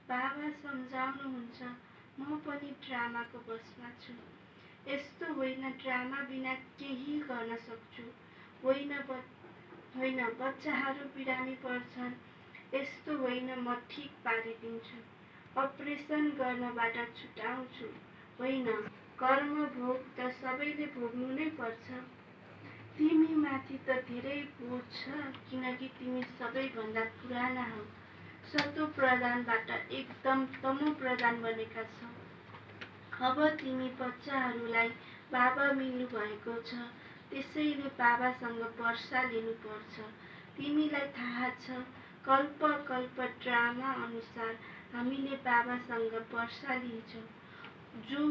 बाबा सम्झाउनुहुन्छ, म पनि ड्रामाको बसमा छु। यस्तो होइन ड्रामा बिना केही गर्न सक्छु। होइन बच्चाहरू बिरामी पर्छन्। यस्तो होइन म ठिक पारिदिन्छु। अपरेसन गर्नबाट छुटाउँछु। होइन, कर्म भोग त सबैले भोग्नु नै पर्छ। तिमी माथि त धेरै बोझ छ, किनकि तिमी सबैभन्दा पुराना हौ। सतो प्रधानबाट एकदम तमो प्रधान बनेका छौ। अब तिमी बच्चाहरूलाई बाबा मिल्नु भएको छ, त्यसैले बाबासँग वर्षा लिनुपर्छ। तिमीलाई थाहा छ, कल्प कल्प ड्रामा अनुसार हामीले बाबासँग वर्षा लिन्छौँ। जो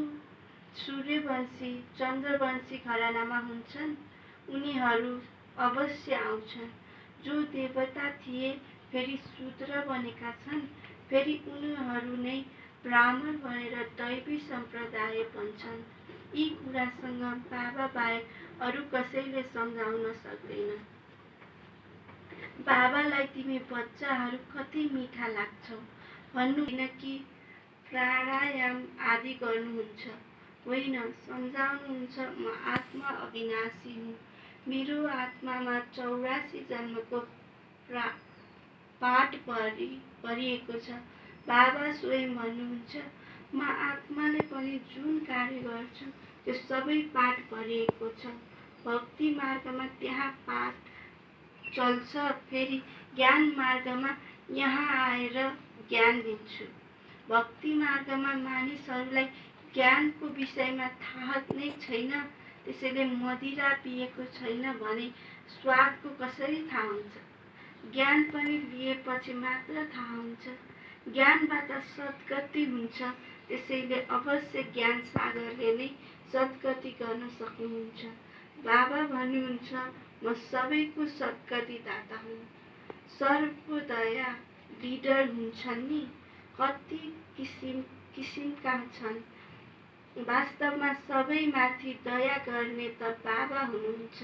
सूर्यवंशी चन्द्रवंशी घरानामा हुन्छन् उनीहरू अवश्य आउँछन्। जो देवता थिए फेरि शूद्र बनेका छन्, फेरि उनीहरू नै ब्राह्मण बनेर दैवी सम्प्रदाय बन्छन्। यी कुरासँग बाबा बाहेक अरू कसैले सम्झाउन सक्दैन। बाबालाई तिमी बच्चाहरू कति मिठा लाग्छौ भन्नु होइन कि प्राणायाम आदि गर्नुहुन्छ। होइन, सम्झाउनुहुन्छ, म आत्मा अविनाशी हुँ। मेरो आत्मामा 84 जन्मको पाठ भरिएको छ। बाबा स्वयं भन्नुहुन्छ, म आत्माले पनि जुन कार्य गर्छु त्यो सबै पाठ भरिएको छ। भक्ति मार्गमा त्यहाँ पाठ चल्छ, फेरि ज्ञान मार्गमा यहाँ आएर ज्ञान दिन्छु। भक्ति मार्गमा मानिसहरूलाई ज्ञानको विषयमा थाहा नै छैन, त्यसैले मदिरा पिएको छैन भने स्वादको कसरी थाहा हुन्छ? ज्ञान पनि लिएपछि मात्र थाहा हुन्छ। ज्ञानबाट सद्गति हुन्छ, त्यसैले अवश्य ज्ञान सागरले नै सद्गति गर्न सक्नुहुन्छ। बाबा भन्नुहुन्छ, म सबैको सद्गति दाता हुँ। सर्वोदया लिडर हुन्छन् नि, कति किसिमका छन्। वास्तवमा सबैमाथि दया गर्ने त बाबा हुनुहुन्छ।